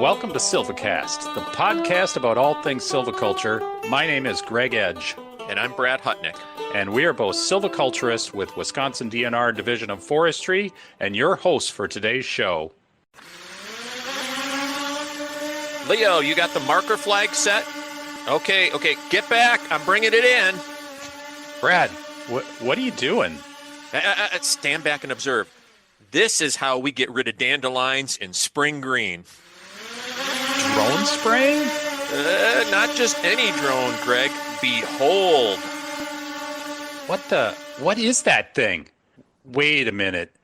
welcome to SilviCast, the podcast about all things silviculture. My name is Greg Edge. And I'm Brad Hutnick. And we are both silviculturists with Wisconsin DNR Division of Forestry and your hosts for today's show. Leo, you got the marker flag set? Okay, get back. I'm bringing it in. Brad, what are you doing? Stand back and observe. This is how we get rid of dandelions in spring green. Drone spraying? Not just any drone, Greg. Behold. What is that thing? Wait a minute.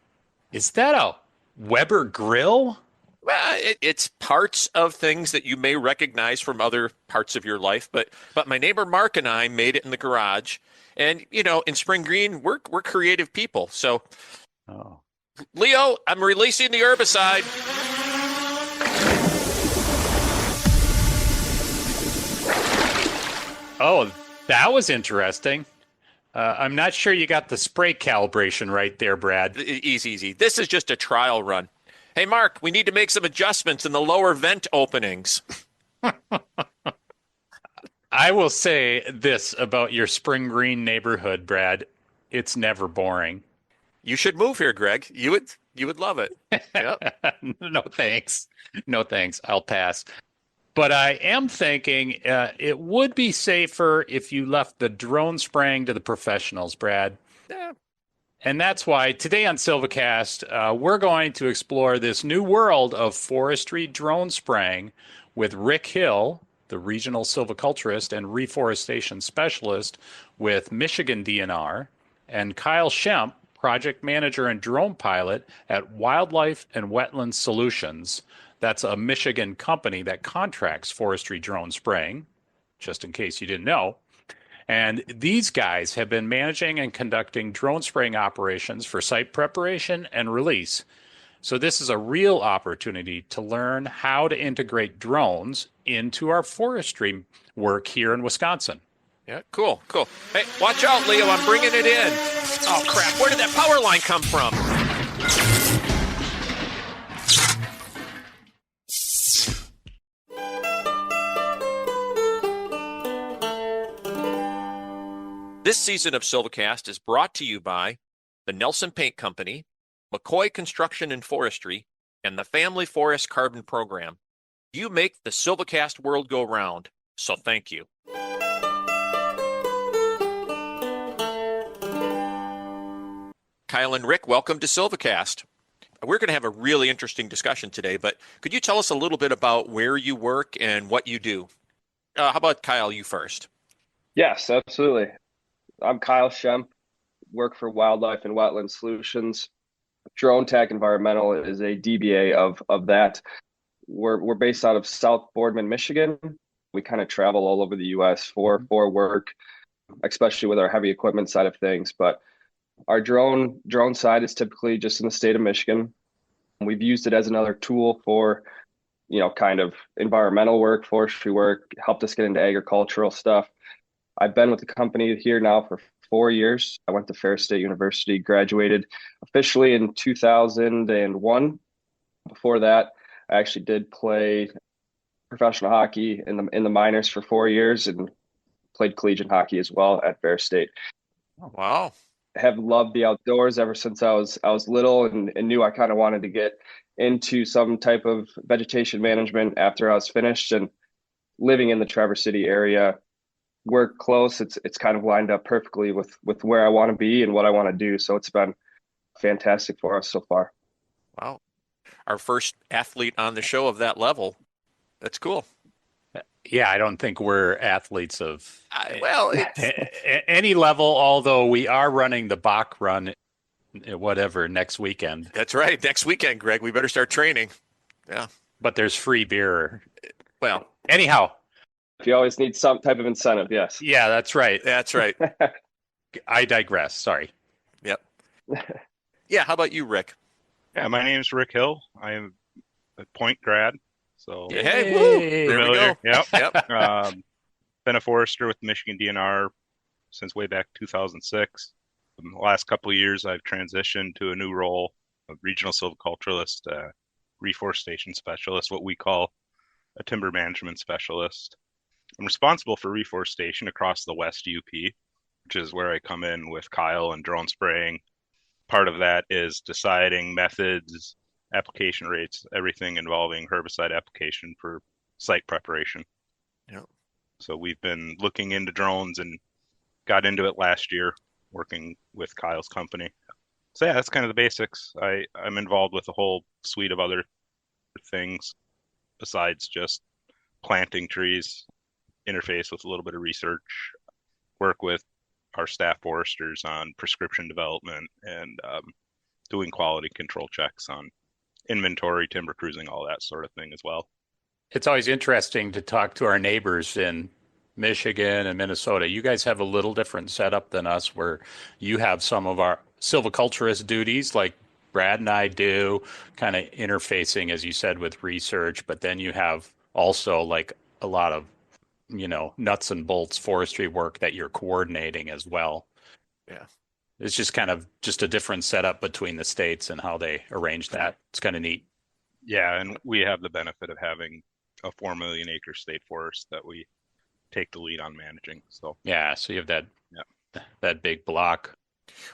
Is that a Weber grill? Well, it's parts of things that you may recognize from other parts of your life, but my neighbor Mark and I made it in the garage. And, you know, in spring green, we're creative people. So, Leo, I'm releasing the herbicide. Oh, that was interesting. I'm not sure you got the spray calibration right there, Brad. Easy. This is just a trial run. Hey, Mark, we need to make some adjustments in the lower vent openings. I will say this about your spring green neighborhood, Brad. It's never boring. You should move here, Greg. You would love it. Yep. No, thanks. I'll pass. But I am thinking it would be safer if you left the drone spraying to the professionals, Brad. Yeah. And that's why today on SilviCast, we're going to explore this new world of forestry drone spraying with Rick Hill, the regional silviculturist and reforestation specialist with Michigan DNR, and Kyle Schempp, project manager and drone pilot at Wildlife and Wetland Solutions. That's a Michigan company that contracts forestry drone spraying, just in case you didn't know. And these guys have been managing and conducting drone spraying operations for site preparation and release. So this is a real opportunity to learn how to integrate drones into our forestry work here in Wisconsin. Yeah, cool. Hey, watch out, Leo. I'm bringing it in. Oh, crap. Where did that power line come from? This season of SilviCast is brought to you by the Nelson Paint Company, McCoy Construction and Forestry, and the Family Forest Carbon Program. You make the SilviCast world go round, so thank you. Kyle and Rick, welcome to SilviCast. We're going to have a really interesting discussion today, but could you tell us a little bit about where you work and what you do? How about Kyle, you first? Yes, absolutely. I'm Kyle Schempp, work for Wildlife and Wetland Solutions. Drone Tech Environmental is a DBA of that. We're based out of South Boardman, Michigan. We kind of travel all over the U.S. for work, especially with our heavy equipment side of things. But our drone side is typically just in the state of Michigan. We've used it as another tool for, kind of environmental work, forestry work, helped us get into agricultural stuff. I've been with the company here now for 4 years. I went to Ferris State University, graduated officially in 2001. Before that, I actually did play professional hockey in the minors for 4 years and played collegiate hockey as well at Ferris State. Oh, wow. Have loved the outdoors ever since I was little and knew I kind of wanted to get into some type of vegetation management after I was finished, and living in the Traverse City area. We're close. It's kind of lined up perfectly with where I want to be and what I want to do. So it's been fantastic for us so far. Wow. Our first athlete on the show of that level. That's cool. Yeah, I don't think we're athletes of any level, although we are running the Bach run, next weekend. That's right. Next weekend, Greg. We better start training. Yeah. But there's free beer. Well, anyhow. If you always need some type of incentive, yes. Yeah, that's right. I digress. Sorry. Yep. Yeah, how about you, Rick? Yeah, my name is Rick Hill. I am a Point grad. So hey, woo! There we go. Yep. Been a forester with Michigan DNR since way back 2006. In the last couple of years, I've transitioned to a new role, a regional silviculturist, reforestation specialist, what we call a timber management specialist. I'm responsible for reforestation across the West UP, which is where I come in with Kyle and drone spraying. Part of that is deciding methods, application rates, everything involving herbicide application for site preparation. Yeah. So we've been looking into drones and got into it last year, working with Kyle's company. So yeah, that's kind of the basics. I'm involved with a whole suite of other things besides just planting trees, interface with a little bit of research, work with our staff foresters on prescription development and doing quality control checks on inventory, timber cruising, all that sort of thing as well. It's always interesting to talk to our neighbors in Michigan and Minnesota. You guys have a little different setup than us where you have some of our silviculturist duties like Brad and I do, kind of interfacing, as you said, with research, but then you have also like a lot of, nuts and bolts forestry work that you're coordinating as well. Yeah. It's just kind of just a different setup between the states and how they arrange that. It's kind of neat. Yeah, and we have the benefit of having a 4 million acre state forest that we take the lead on managing. So Yeah, so you have that big block.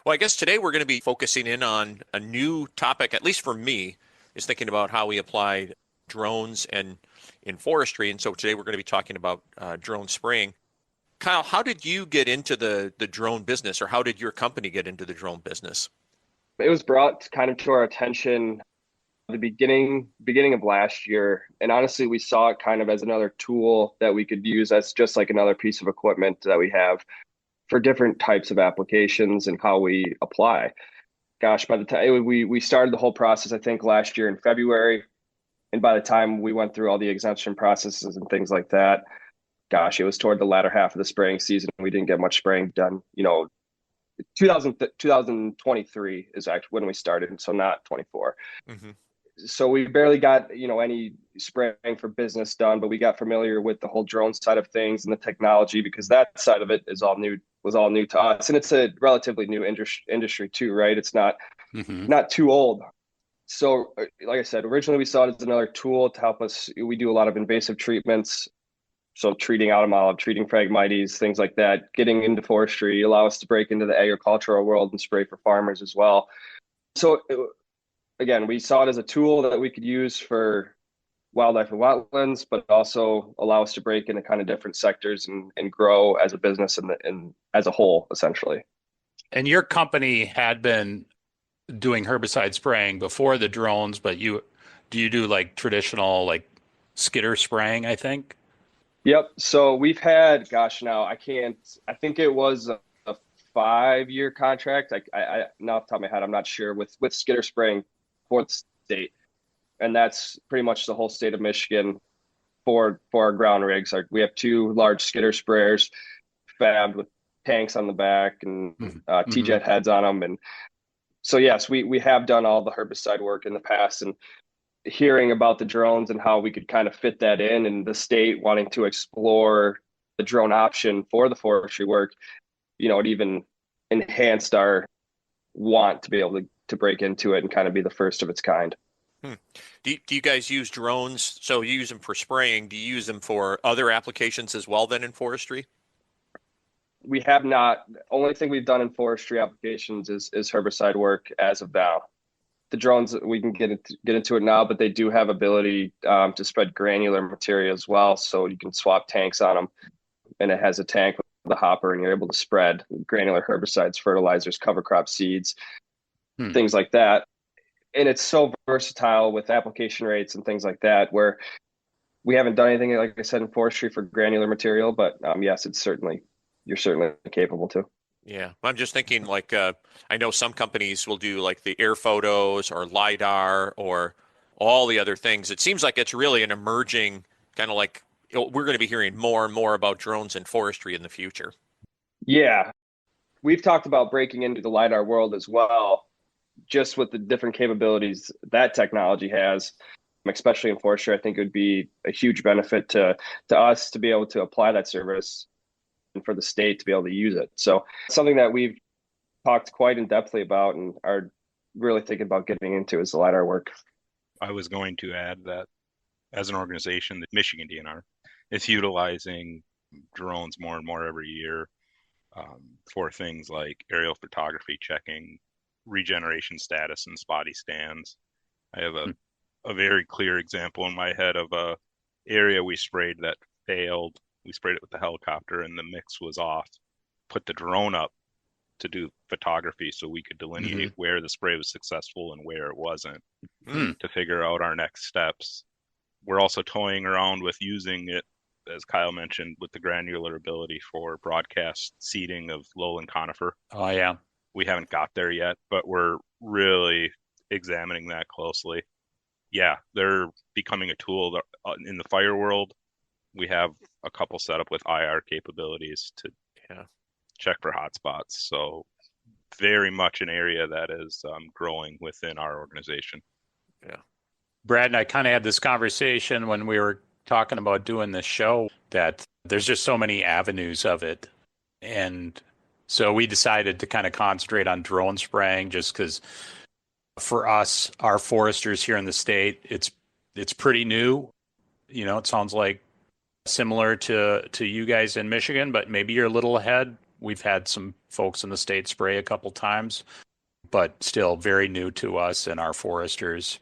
Well, I guess today we're going to be focusing in on a new topic, at least for me, is thinking about how we apply drones and in forestry. And so today we're going to be talking about drone spraying. Kyle, how did you get into the drone business, or how did your company get into the drone business? It was brought kind of to our attention at the beginning of last year. And honestly, we saw it kind of as another tool that we could use as just like another piece of equipment that we have for different types of applications and how we apply. Gosh, by the time we started the whole process, I think last year in February, and by the time we went through all the exemption processes and things like that, gosh, it was toward the latter half of the spraying season. We didn't get much spraying done. 2023 is actually when we started, so not 24. Mm-hmm. So we barely got any spraying for business done, but we got familiar with the whole drone side of things and the technology, because that side of it was all new to us, and it's a relatively new industry too, right? It's not too old. So like I said, originally we saw it as another tool to help us. We do a lot of invasive treatments, so treating autumn olive, treating Phragmites, things like that. Getting into forestry allow us to break into the agricultural world and spray for farmers as well. So again, we saw it as a tool that we could use for wildlife and wetlands, but also allow us to break into kind of different sectors and grow as a business and as a whole, essentially. And your company had been doing herbicide spraying before the drones, but do you do like traditional like skidder spraying, I think? Yep. So we've had, gosh, now I think it was a 5-year contract. I now off the top of my head, I'm not sure with skidder spraying for the state. And that's pretty much the whole state of Michigan for our ground rigs. We have 2 large skidder sprayers fabbed with tanks on the back and T-jet heads on them. And so, yes, we have done all the herbicide work in the past, and hearing about the drones and how we could kind of fit that in, and the state wanting to explore the drone option for the forestry work, it even enhanced our want to be able to break into it and kind of be the first of its kind. Do you guys use drones? So you use them for spraying. Do you use them for other applications as well then in forestry? We have not. The only thing we've done in forestry applications is herbicide work as of now. The drones, we can get into it now, but they do have ability to spread granular material as well. So you can swap tanks on them, and it has a tank with a hopper, and you're able to spread granular herbicides, fertilizers, cover crop seeds, things like that. And it's so versatile with application rates and things like that, where we haven't done anything, like I said, in forestry for granular material, but yes, you're certainly capable to. Yeah, I'm just thinking like I know some companies will do like the air photos or LiDAR or all the other things. It seems like it's really an emerging kind of like we're going to be hearing more and more about drones in forestry in the future. Yeah, we've talked about breaking into the LiDAR world as well, just with the different capabilities that technology has, especially in forestry. I think it would be a huge benefit to us to be able to apply that service and for the state to be able to use it. So something that we've talked quite in depthly about and are really thinking about getting into is the LiDAR work. I was going to add that as an organization, the Michigan DNR is utilizing drones more and more every year for things like aerial photography checking, regeneration status, and spotty stands. I have a very clear example in my head of a area we sprayed that failed. We sprayed it with the helicopter and the mix was off. Put the drone up to do photography so we could delineate where the spray was successful and where it wasn't to figure out our next steps. We're also toying around with using it, as Kyle mentioned, with the granular ability for broadcast seeding of lowland conifer. Oh, yeah. We haven't got there yet, but we're really examining that closely. Yeah, they're becoming a tool in the fire world. We have a couple set up with IR capabilities to check for hotspots. So very much an area that is growing within our organization. Yeah. Brad and I kind of had this conversation when we were talking about doing this show, that there's just so many avenues of it. And so we decided to kind of concentrate on drone spraying, just because for us, our foresters here in the state, it's pretty new. You know, it sounds like similar to you guys in Michigan, but maybe you're a little ahead. We've had some folks in the state spray a couple times, but still very new to us and our foresters.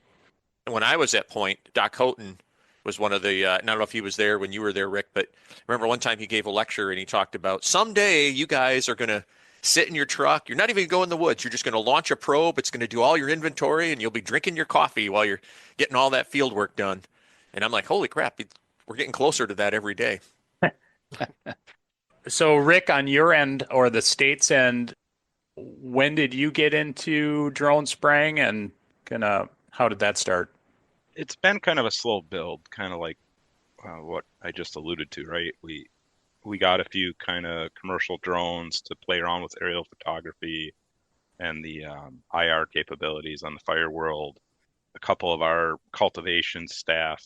When I was at Point, Doc Houghton was one of the, I don't know if he was there when you were there, Rick, but remember one time he gave a lecture and he talked about someday you guys are going to sit in your truck. You're not even going to go in the woods. You're just going to launch a probe. It's going to do all your inventory and you'll be drinking your coffee while you're getting all that field work done. And I'm like, holy crap, we're getting closer to that every day. So Rick, on your end or the state's end, when did you get into drone spraying and how did that start? It's been kind of a slow build, kind of like what I just alluded to, right? We got a few kind of commercial drones to play around with aerial photography and the IR capabilities on the fire world. A couple of our cultivation staff,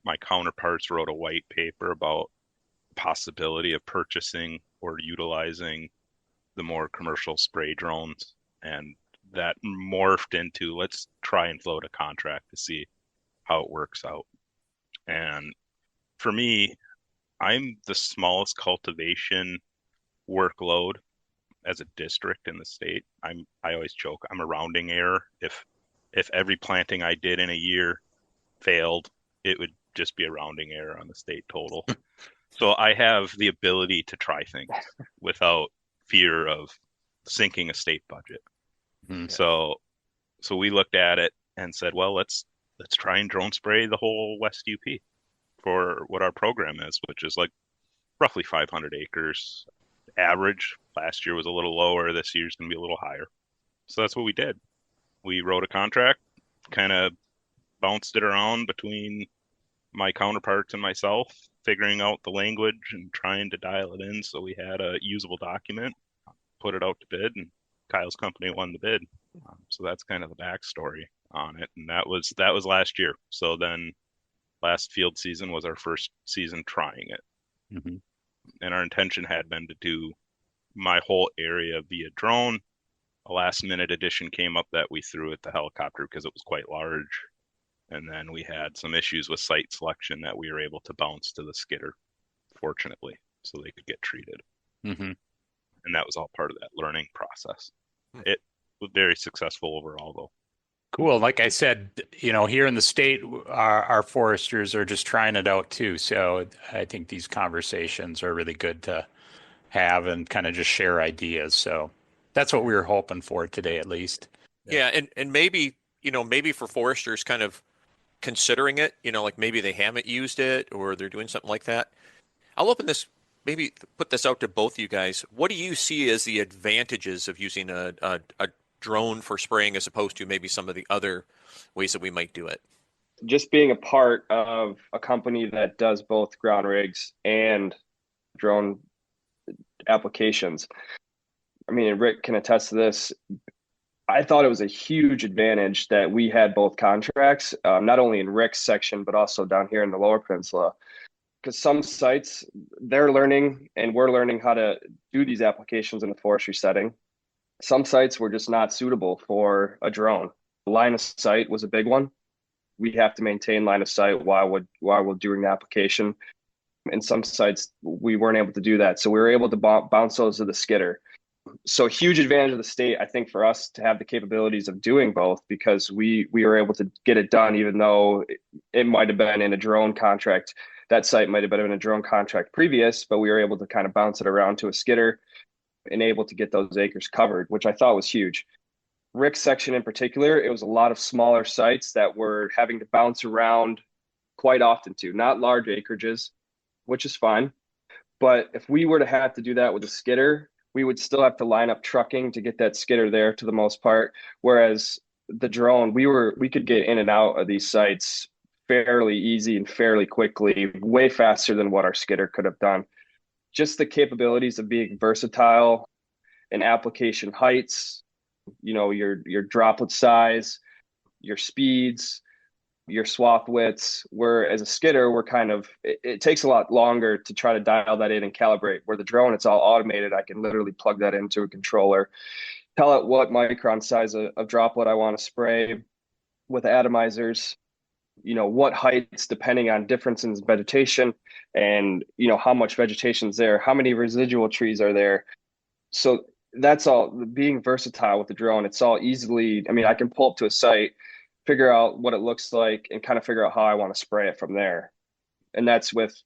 my counterparts, wrote a white paper about the possibility of purchasing or utilizing the more commercial spray drones, and that morphed into let's try and float a contract to see how it works out. And for me, I'm the smallest cultivation workload as a district in the state. I always joke I'm a rounding error. If every planting I did in a year failed, it would just be a rounding error on the state total. So I have the ability to try things without fear of sinking a state budget. So we looked at it and said, well, let's try and drone spray the whole West UP for what our program is, which is like roughly 500 acres. Average last year was a little lower. This year's going to be a little higher. So that's what we did. We wrote a contract, kind of bounced it around between my counterparts and myself, figuring out the language and trying to dial it in so we had a usable document, put it out to bid, and Kyle's company won the bid. So that's kind of the backstory on it. And that was last year. So then last field season was our first season trying it. And our intention had been to do my whole area via drone. A last minute addition came up that we threw at the helicopter because it was quite large. And then we had some issues with site selection that we were able to bounce to the skidder, fortunately, so they could get treated. And that was all part of that learning process. It was very successful overall, though. Cool. Like I said, here in the state, our foresters are just trying it out too. So I think these conversations are really good to have and kind of just share ideas. So that's what we were hoping for today, at least. Yeah. And maybe for foresters kind of considering it, like maybe they haven't used it or they're doing something like that. I'll maybe put this out to both of you guys. What do you see as the advantages of using a drone for spraying as opposed to maybe some of the other ways that we might do it? Just being a part of a company that does both ground rigs and drone applications. I mean, Rick can attest to this. I thought it was a huge advantage that we had both contracts, not only in Rick's section, but also down here in the Lower Peninsula. Because some sites, they're learning and we're learning how to do these applications in a forestry setting. Some sites were just not suitable for a drone. Line of sight was a big one. we have to maintain line of sight while we're doing the application. In some sites, we weren't able to do that. So we were able to bounce those to the skidder. So huge advantage of the state, I think, for us to have the capabilities of doing both, because we were able to get it done, even though it might have been in a drone contract. That site might have been in a drone contract previous, but we were able to kind of bounce it around to a skidder and able to get those acres covered, which I thought was huge. Rick's section in particular, it was a lot of smaller sites that were having to bounce around quite often to, not large acreages, which is fine. But if we were to have to do that with a skidder, we would still have to line up trucking to get that skidder there to the most part. Whereas the drone, we could get in and out of these sites fairly easy and fairly quickly, way faster than what our skidder could have done. Just the capabilities of being versatile and application heights, your droplet size, your speeds, your swath widths, where as a skidder, it takes a lot longer to try to dial that in and calibrate. Where the drone, it's all automated. I can literally plug that into a controller, tell it what micron size of droplet I want to spray with atomizers, what heights depending on differences in vegetation, and how much vegetation is there, how many residual trees are there. So that's all. Being versatile with the drone, it's all easily, I can pull up to a site, figure out what it looks like, and kind of figure out how I want to spray it from there. And that's with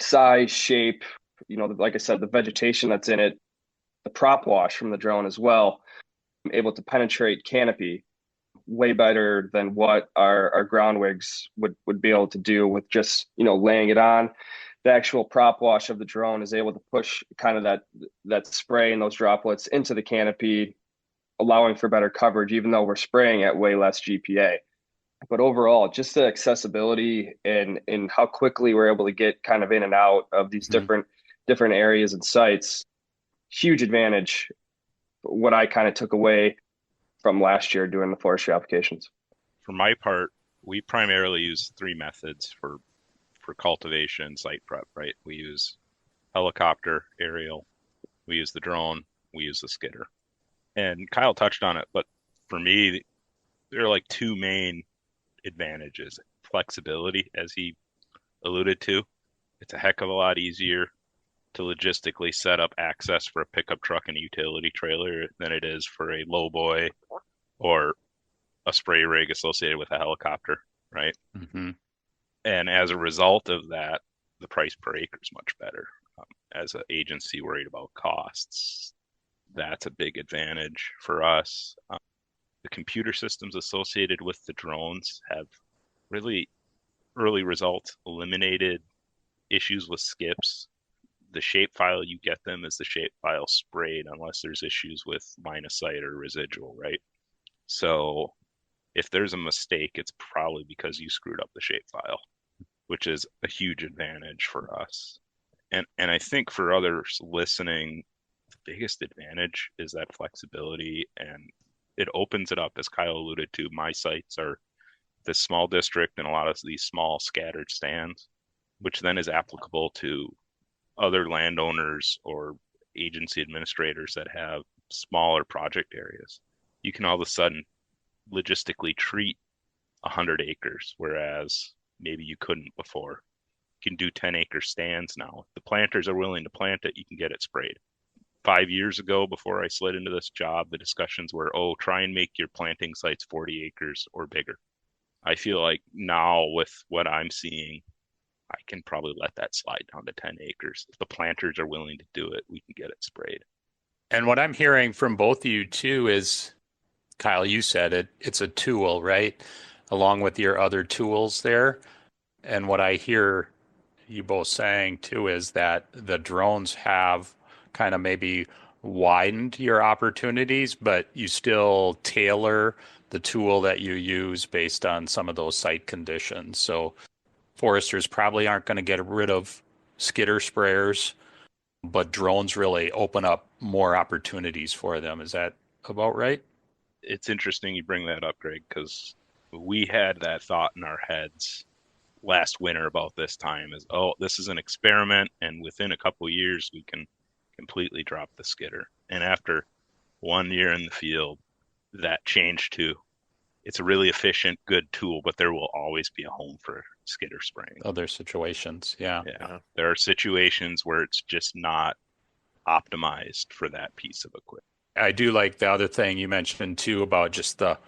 size, shape, like I said, the vegetation that's in it, the prop wash from the drone as well. I'm able to penetrate canopy way better than what our ground wigs would be able to do with just, laying it on. The actual prop wash of the drone is able to push kind of that spray and those droplets into the canopy, allowing for better coverage, even though we're spraying at way less GPA. But overall, just the accessibility and how quickly we're able to get kind of in and out of these different areas and sites, huge advantage. What I kind of took away from last year doing the forestry applications. For my part, we primarily use three methods for cultivation site prep, right? We use helicopter, aerial, we use the drone, we use the skidder. And Kyle touched on it, but for me, there are like two main advantages. Flexibility, as he alluded to. It's a heck of a lot easier to logistically set up access for a pickup truck and a utility trailer than it is for a lowboy or a spray rig associated with a helicopter, right? Mm-hmm. And as a result of that, the price per acre is much better. As an agency worried about costs, that's a big advantage for us. The computer systems associated with the drones have really early results eliminated issues with skips. The shapefile you get them is the shapefile sprayed unless there's issues with line of sight or residual, right? So if there's a mistake, it's probably because you screwed up the shapefile, which is a huge advantage for us. And I think for others listening, the biggest advantage is that flexibility, and it opens it up. As Kyle alluded to, my sites are this small district and a lot of these small scattered stands, which then is applicable to other landowners or agency administrators that have smaller project areas. You can all of a sudden logistically treat 100 acres, whereas maybe you couldn't before. You can do 10-acre stands now. If the planters are willing to plant it, you can get it sprayed. 5 years ago, before I slid into this job, the discussions were, try and make your planting sites 40 acres or bigger. I feel like now with what I'm seeing, I can probably let that slide down to 10 acres. If the planters are willing to do it, we can get it sprayed. And what I'm hearing from both of you too is, Kyle, you said it's a tool, right? Along with your other tools there. And what I hear you both saying too is that the drones have kind of maybe widened your opportunities, but you still tailor the tool that you use based on some of those site conditions. So foresters probably aren't going to get rid of skidder sprayers, but drones really open up more opportunities for them. Is that about right? It's interesting you bring that up, Greg, because we had that thought in our heads last winter about this time is, this is an experiment, and within a couple of years we can completely drop the skidder. And after 1 year in the field, that changed to, it's a really efficient, good tool, but there will always be a home for skidder spraying. Other situations. Yeah. Yeah. There are situations where it's just not optimized for that piece of equipment. I do like the other thing you mentioned too about just the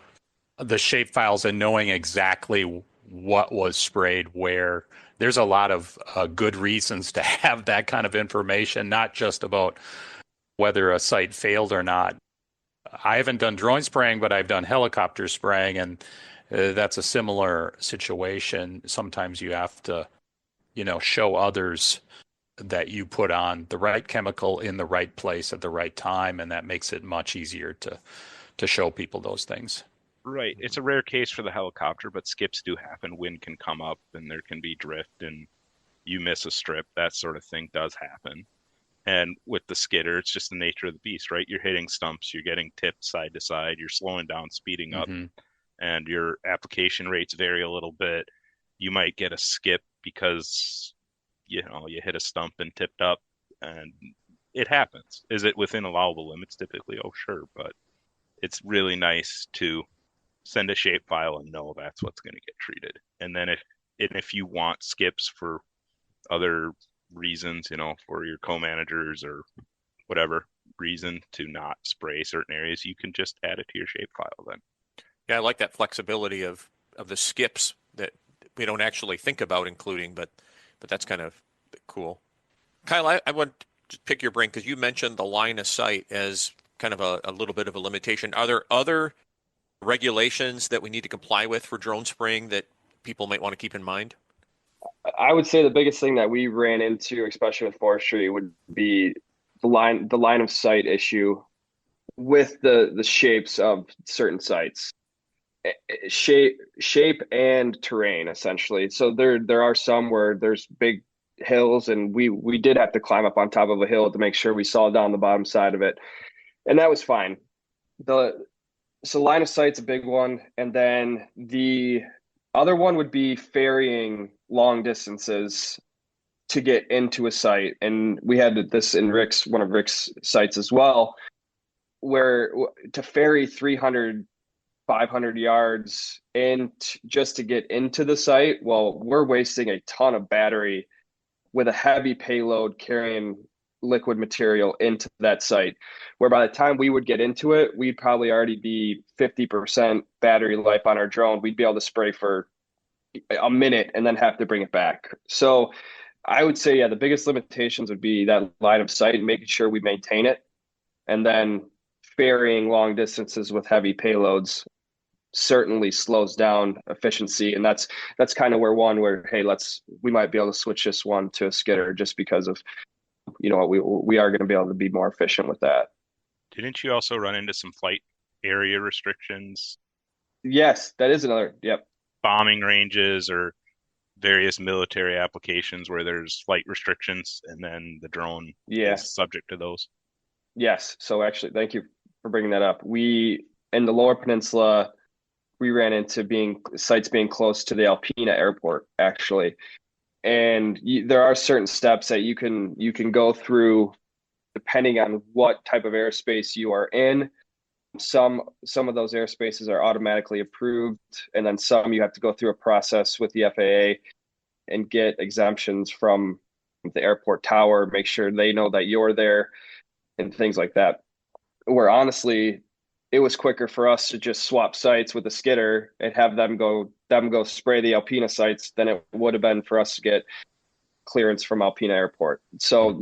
shape files and knowing exactly what was sprayed where. There's a lot of good reasons to have that kind of information, not just about whether a site failed or not. I haven't done drone spraying, but I've done helicopter spraying, and that's a similar situation. Sometimes you have to, show others that you put on the right chemical in the right place at the right time, and that makes it much easier to show people those things. Right. It's a rare case for the helicopter, but skips do happen. Wind can come up and there can be drift and you miss a strip. That sort of thing does happen. And with the skidder, it's just the nature of the beast, right? You're hitting stumps, you're getting tipped side to side, you're slowing down, speeding up, and your application rates vary a little bit. You might get a skip because, you hit a stump and tipped up, and it happens. Is it within allowable limits typically? Oh, sure. But it's really nice to send a shape file and know that's what's going to get treated. And then if you want skips for other reasons, for your co-managers or whatever reason to not spray certain areas, you can just add it to your shape file then. Yeah, I like that flexibility of the skips that we don't actually think about including, but that's kind of cool. Kyle, I want to pick your brain because you mentioned the line of sight as kind of a little bit of a limitation. Are there other regulations that we need to comply with for drone spraying that people might want to keep in mind? I would say the biggest thing that we ran into, especially with forestry, would be the line of sight issue with the shapes of certain sites. Shape and terrain, essentially. So there are some where there's big hills, and we did have to climb up on top of a hill to make sure we saw down the bottom side of it, and that was fine. So line of sight's a big one, and then the other one would be ferrying long distances to get into a site, and we had this in one of Rick's sites as well, where to ferry 300 500 yards in just to get into the site, well, we're wasting a ton of battery with a heavy payload carrying liquid material into that site, where by the time we would get into it, we'd probably already be 50% battery life on our drone. We'd be able to spray for a minute and then have to bring it back. So I would say, yeah, the biggest limitations would be that line of sight and making sure we maintain it. And then ferrying long distances with heavy payloads certainly slows down efficiency. And that's kind of where hey, we might be able to switch this one to a skidder just because of, we are going to be able to be more efficient with that. Didn't you also run into some flight area restrictions? Yes, that is another, yep. Bombing ranges or various military applications where there's flight restrictions and then the drone is subject to those. Yes. So actually, thank you for bringing that up. In the Lower Peninsula, we ran into sites being close to the Alpena airport, actually. And there are certain steps that you can go through depending on what type of airspace you are in. Some of those airspaces are automatically approved, and then some you have to go through a process with the FAA and get exemptions from the airport tower, make sure they know that you're there and things like that. Where honestly, it was quicker for us to just swap sites with the skidder and have them go spray the Alpena sites than it would have been for us to get clearance from Alpena Airport. So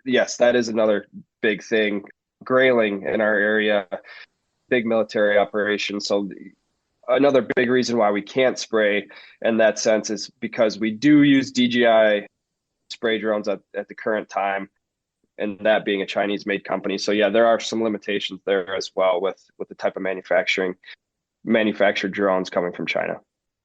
yes, that is another big thing. Grayling in our area, big military operation. So another big reason why we can't spray in that sense is because we do use DJI spray drones at the current time, and that being a Chinese-made company. So yeah, there are some limitations there as well with the type of manufactured drones coming from China.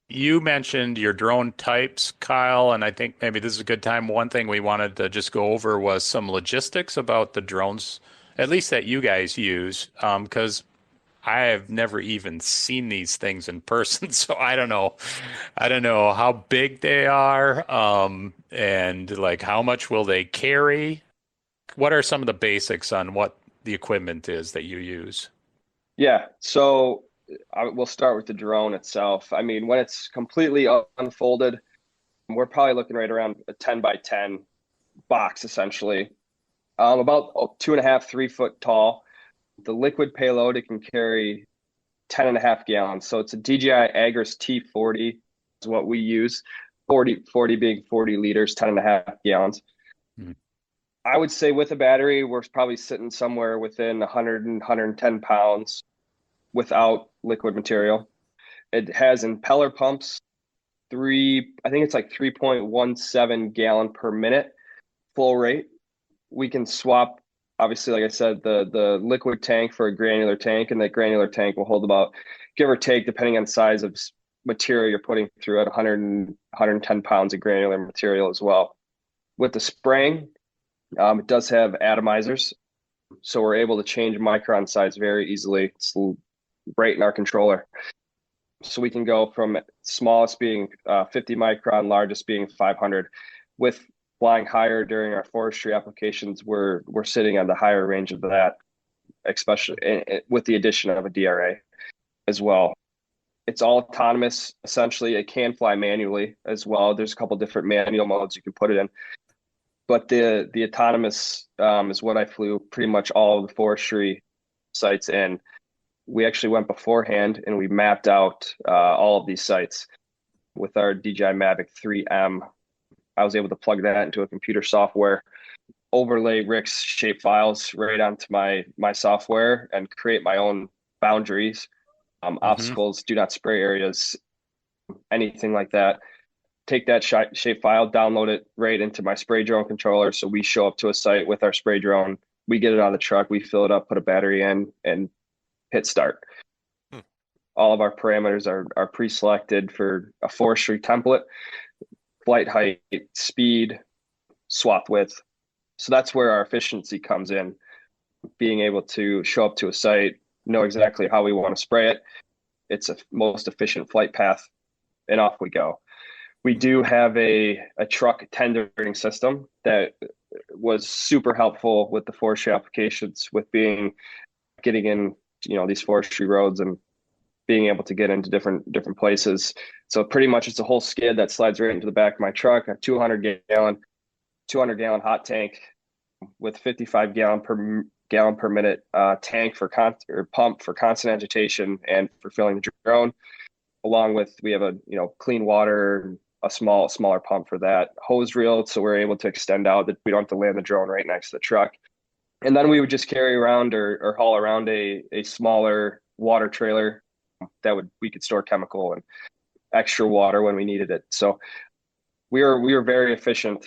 You mentioned your drone types, Kyle, and I think maybe this is a good time. One thing we wanted to just go over was some logistics about the drones, at least that you guys use, because I have never even seen these things in person, so I don't know how big they are, and like how much will they carry. What are some of the basics on what the equipment is that you use? Yeah, so we'll start with the drone itself. I mean, when it's completely unfolded, we're probably looking right around a 10 by 10 box, essentially, about 2.5, 3 foot tall. The liquid payload, it can carry 10.5 gallons. So it's a DJI Agris T40 is what we use. 40 being 40 liters, 10.5 gallons. Hmm. I would say with a battery, we're probably sitting somewhere within 100 and 110 pounds without liquid material. It has impeller pumps, I think it's like 3.17 gallon per minute flow rate. We can swap, obviously, like I said, the liquid tank for a granular tank, and that granular tank will hold about, give or take, depending on the size of material you're putting through it, 100 and 110 pounds of granular material as well. With the spraying, it does have atomizers, so we're able to change micron size very easily. It's right in our controller. So we can go from smallest being 50 micron, largest being 500. With flying higher during our forestry applications, we're sitting on the higher range of that, especially with the addition of a DRA as well. It's all autonomous. Essentially, it can fly manually as well. There's a couple different manual modes you can put it in, but the autonomous is what I flew pretty much all of the forestry sites in. We actually went beforehand and we mapped out all of these sites with our DJI Mavic 3M. I was able to plug that into a computer software, overlay Rick's shape files right onto my software, and create my own boundaries, obstacles, do not spray areas, anything like that. Take that shape file, download it right into my spray drone controller. So we show up to a site with our spray drone, we get it on the truck, we fill it up, put a battery in, and hit start. All of our parameters are pre-selected for a forestry template, flight height, speed, swath width. So that's where our efficiency comes in, being able to show up to a site, know exactly how we want to spray it. It's a most efficient flight path, and off we go. We do have a truck tendering system that was super helpful with the forestry applications, with getting in, these forestry roads and being able to get into different places. So pretty much it's a whole skid that slides right into the back of my truck, a 200 gallon hot tank with 55 gallon per minute tank or pump for constant agitation and for filling the drone. Along with, we have a clean water, a smaller pump for that, hose reel, so we're able to extend out that we don't have to land the drone right next to the truck. And then we would just carry around or haul around a smaller water trailer that we could store chemical and extra water when we needed it. So we were very efficient,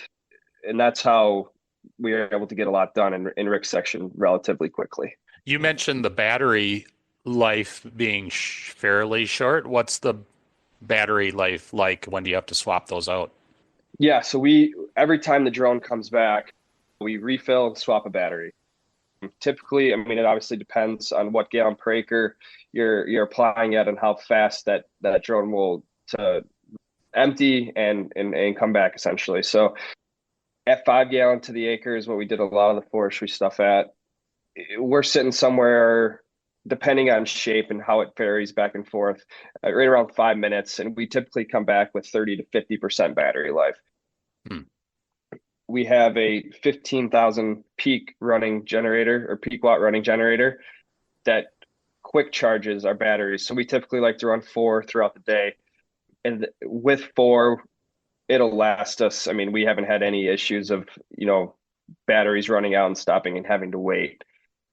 and that's how we were able to get a lot done in Rick's section relatively quickly. You mentioned the battery life being fairly short. What's the battery life like? When do you have to swap those out? Yeah, so every time the drone comes back, we refill and swap a battery. Typically, I mean, it obviously depends on what gallon per acre you're applying at and how fast that drone will to empty and come back, essentially. So at 5 gallon to the acre is what we did a lot of the forestry stuff at. We're sitting somewhere, depending on shape and how it varies back and forth, right around 5 minutes, and we typically come back with 30 to 50% battery life. We have a 15,000 peak running generator or peak watt running generator that quick charges our batteries. So we typically like to run 4 throughout the day. And with 4, it'll last us. I mean, we haven't had any issues of, batteries running out and stopping and having to wait.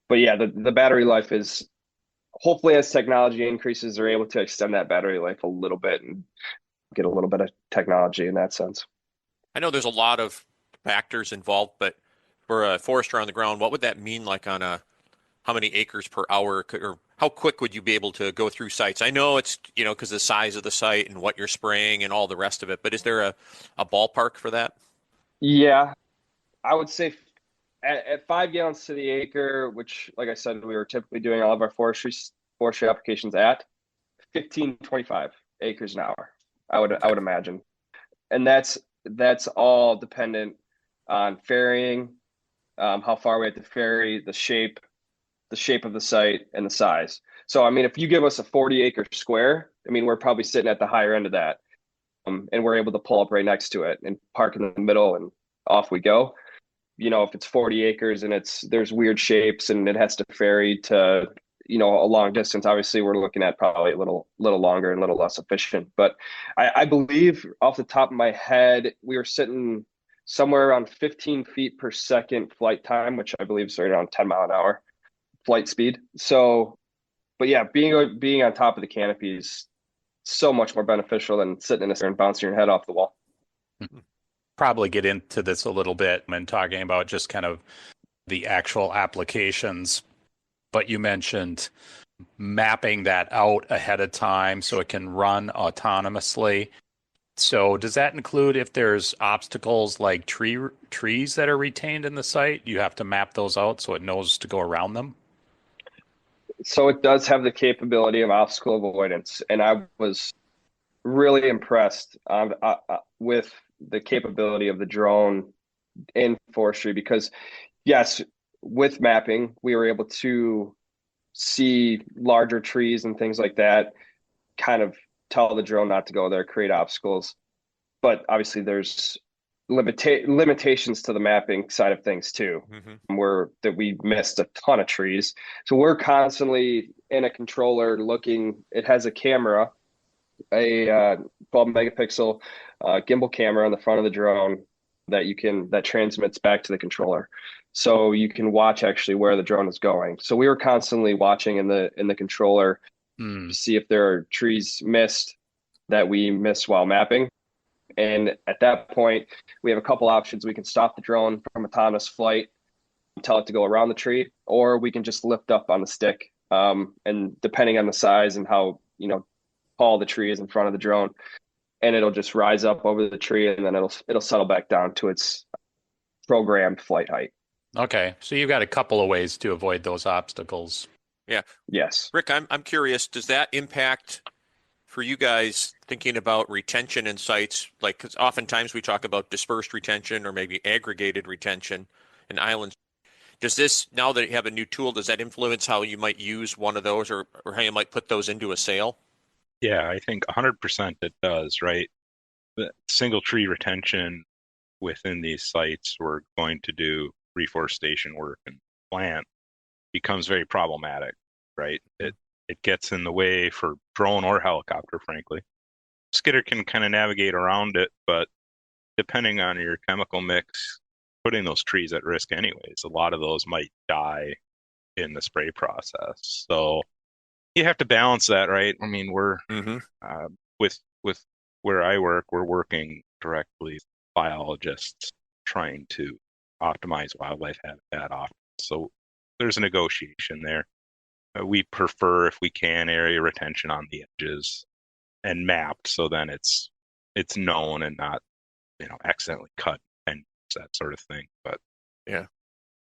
But yeah, the battery life is, hopefully as technology increases, they're able to extend that battery life a little bit and get a little bit of technology in that sense. I know there's a lot of factors involved, but for a forester on the ground, what would that mean, like on how many acres per hour, or how quick would you be able to go through sites? I know it's, because the size of the site and what you're spraying and all the rest of it, but is there a ballpark for that? Yeah, I would say at 5 gallons to the acre, which, like I said, we were typically doing all of our forestry applications at 15-25 acres an hour. I would imagine, and that's all dependent on ferrying, how far we have to ferry, the shape, the shape of the site and the size. So, I mean, if you give us a 40-acre square, I mean, we're probably sitting at the higher end of that. And we're able to pull up right next to it and park in the middle and off we go. You know, if it's 40 acres and there's weird shapes and it has to ferry to, you know, a long distance, obviously we're looking at probably a little longer and a little less efficient. But I believe off the top of my head, we were sitting somewhere around 15 feet per second flight time, which I believe is around 10 mile an hour flight speed. So, but yeah, being on top of the canopy is so much more beneficial than sitting in a chair and bouncing your head off the wall. Probably get into this a little bit when talking about just kind of the actual applications, but you mentioned mapping that out ahead of time so it can run autonomously. So does that include if there's obstacles like trees that are retained in the site, you have to map those out so it knows to go around them? So it does have the capability of obstacle avoidance, and I was really impressed with the capability of the drone in forestry because, yes, with mapping, we were able to see larger trees and things like that, kind of tell the drone not to go there, create obstacles. But obviously, there's limitations to the mapping side of things too, where that we missed a ton of trees. So we're constantly in a controller looking. It has a camera, a 12 megapixel gimbal camera on the front of the drone that transmits back to the controller, so you can watch actually where the drone is going. So we were constantly watching in the controller to see if there are trees missed that we missed while mapping. And at that point, we have a couple options. We can stop the drone from autonomous flight, tell it to go around the tree, or we can just lift up on the stick. And depending on the size and how, you know, tall the tree is in front of the drone, and it'll just rise up over the tree and then it'll settle back down to its programmed flight height. Okay, so you've got a couple of ways to avoid those obstacles. Yeah. Yes. Rick, I'm curious, does that impact for you guys thinking about retention in sites? Like, because oftentimes we talk about dispersed retention or maybe aggregated retention in islands. Does this, now that you have a new tool, does that influence how you might use one of those or how you might put those into a sale? Yeah, I think 100% it does, right? The single tree retention within these sites we're going to do reforestation work and plant becomes very problematic, right? It gets in the way for drone or helicopter, frankly. Skidder can kind of navigate around it, but depending on your chemical mix, putting those trees at risk anyways. A lot of those might die in the spray process. So you have to balance that, right? I mean, we're with where I work, we're working directly with biologists trying to optimize wildlife habitat often. So there's a negotiation there. We prefer, if we can, area retention on the edges and mapped, so then it's known and not, you know, accidentally cut and that sort of thing. But yeah, I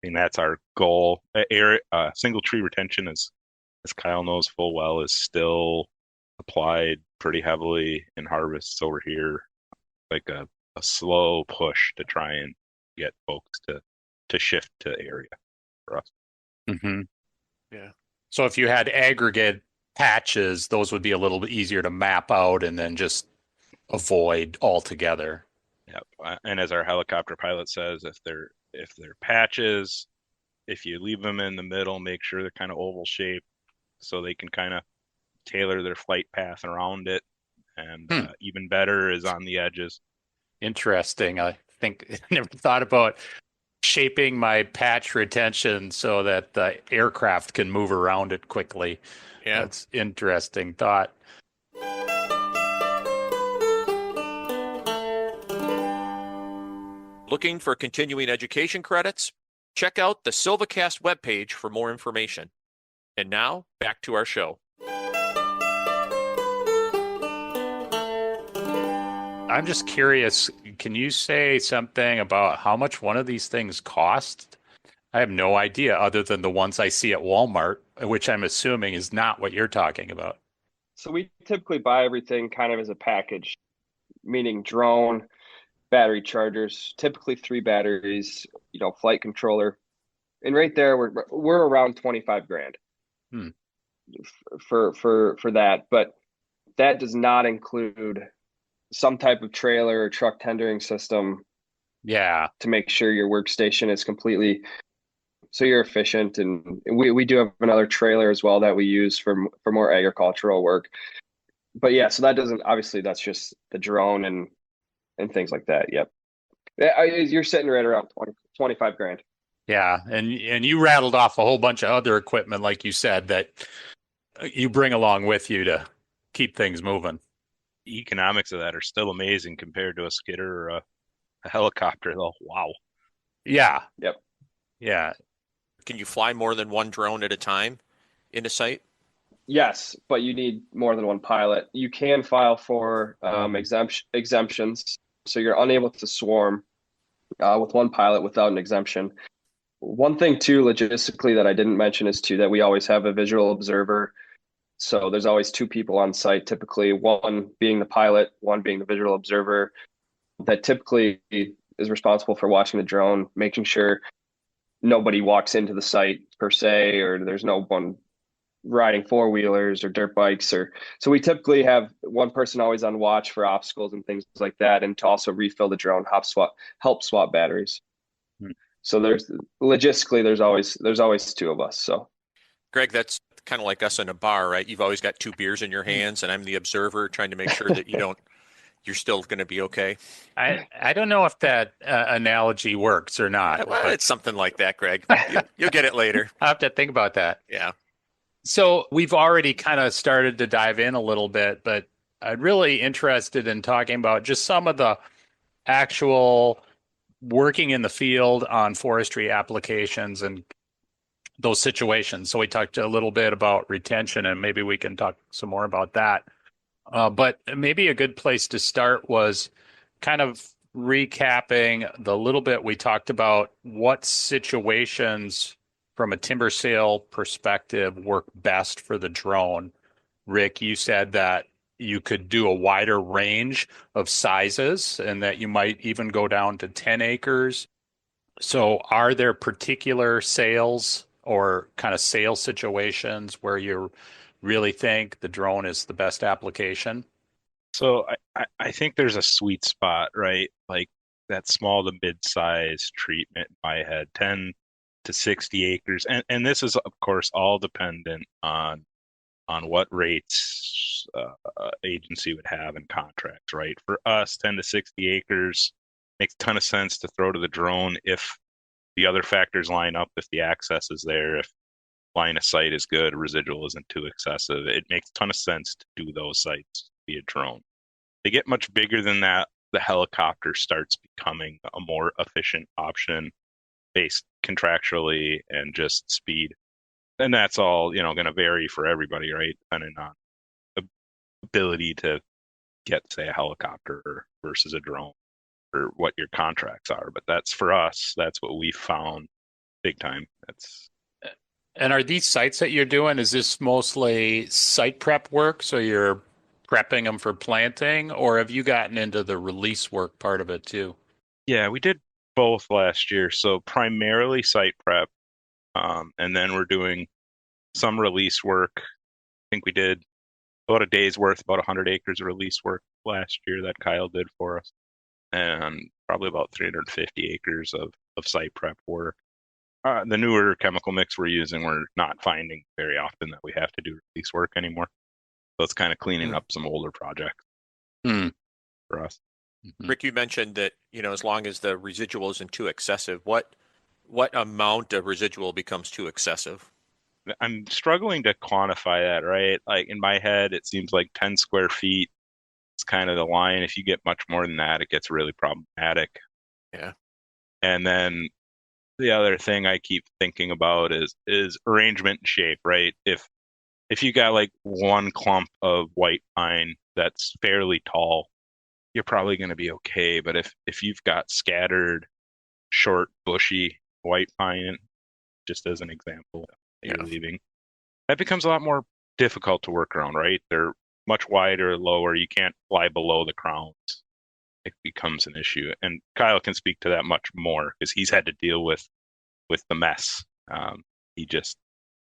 mean that's our goal. Single tree retention is, as Kyle knows full well, is still applied pretty heavily in harvests over here, like a slow push to try and get folks to shift to area for us. Mm-hmm. Yeah. So if you had aggregate patches, those would be a little bit easier to map out and then just avoid altogether. Yeah, and as our helicopter pilot says, if they're patches, if you leave them in the middle, make sure they're kind of oval shaped so they can kind of tailor their flight path around it. And even better is on the edges. Interesting. I think I never thought about shaping my patch retention so that the aircraft can move around it quickly. Yeah. That's interesting thought. Looking for continuing education credits? Check out the SilviCast webpage for more information. And now, back to our show. I'm just curious, can you say something about how much one of these things cost? I have no idea other than the ones I see at Walmart, which I'm assuming is not what you're talking about. So we typically buy everything kind of as a package, meaning drone, battery chargers, typically 3 batteries, you know, flight controller, And right there, we're around 25 grand Hmm. for that. But that does not include some type of trailer or truck tendering system Yeah. to make sure your workstation is completely so you're efficient. And we do have another trailer as well that we use for more agricultural work. But yeah, so that doesn't obviously that's just the drone and things like that. Yep. You're sitting right around 25 grand. Yeah. And you rattled off a whole bunch of other equipment, like you said, that you bring along with you to keep things moving. Economics of that are still amazing compared to a skidder or a helicopter, though. Wow. Yeah. Yep. Yeah. Can you fly more than one drone at a time in a site? Yes, but you need more than one pilot. You can file for exemptions, so you're unable to swarm with one pilot without an exemption. One thing too, logistically, that I didn't mention is too that we always have a visual observer. So there's always two people on site, typically one being the pilot, one being the visual observer, that typically is responsible for watching the drone, making sure nobody walks into the site per se, or there's no one riding four-wheelers or dirt bikes. Or so we typically have one person always on watch for obstacles and things like that, and to also refill the drone, help swap batteries. Hmm. So there's logistically there's always two of us. So Greg, that's kind of like us in a bar, right? You've always got two beers in your hands, and I'm the observer trying to make sure that you're still going to be okay. I don't know if that analogy works or not, Well, but it's something like that, Greg. You'll get it later. I'll have to think about that. Yeah. So we've already kind of started to dive in a little bit, but I'm really interested in talking about just some of the actual working in the field on forestry applications and those situations. So we talked a little bit about retention, and maybe we can talk some more about that. But maybe a good place to start was kind of recapping the little bit we talked about what situations from a timber sale perspective work best for the drone. Rick, you said that you could do a wider range of sizes and that you might even go down to 10 acres. So are there particular sales or kind of sales situations where you really think the drone is the best application? So I think there's a sweet spot, right? Like that small to mid-size treatment in my head, 10 to 60 acres. And this is, of course, all dependent on what rates agency would have in contracts, right? For us, 10 to 60 acres makes a ton of sense to throw to the drone if the other factors line up, if the access is there, if line of sight is good, residual isn't too excessive. It makes a ton of sense to do those sites via drone. They get much bigger than that, the helicopter starts becoming a more efficient option based contractually and just speed. And that's all, going to vary for everybody, right? Depending on the ability to get, say, a helicopter versus a drone or what your contracts are. But that's for us, that's what we found big time. And are these sites that you're doing, is this mostly site prep work? So you're prepping them for planting, or have you gotten into the release work part of it too? Yeah, we did both last year. So primarily site prep, and then we're doing some release work. I think we did about a day's worth, about 100 acres of release work last year that Kyle did for us, and probably about 350 acres of site prep work. The newer chemical mix we're using, we're not finding very often that we have to do release work anymore. So it's kind of cleaning up some older projects Hmm. for us. Rick, you mentioned that, as long as the residual isn't too excessive, what amount of residual becomes too excessive? I'm struggling to quantify that, right? Like in my head, it seems like 10 square feet is kind of the line. If you get much more than that, it gets really problematic. Yeah. And then the other thing I keep thinking about is arrangement and shape, right? If you got like one clump of white pine that's fairly tall, you're probably going to be okay. But if you've got scattered, short, bushy white pine, just as an example, that you're leaving, that becomes a lot more difficult to work around, right? They're much wider, lower. You can't fly below the crowns. It becomes an issue. And Kyle can speak to that much more because he's had to deal with the mess He just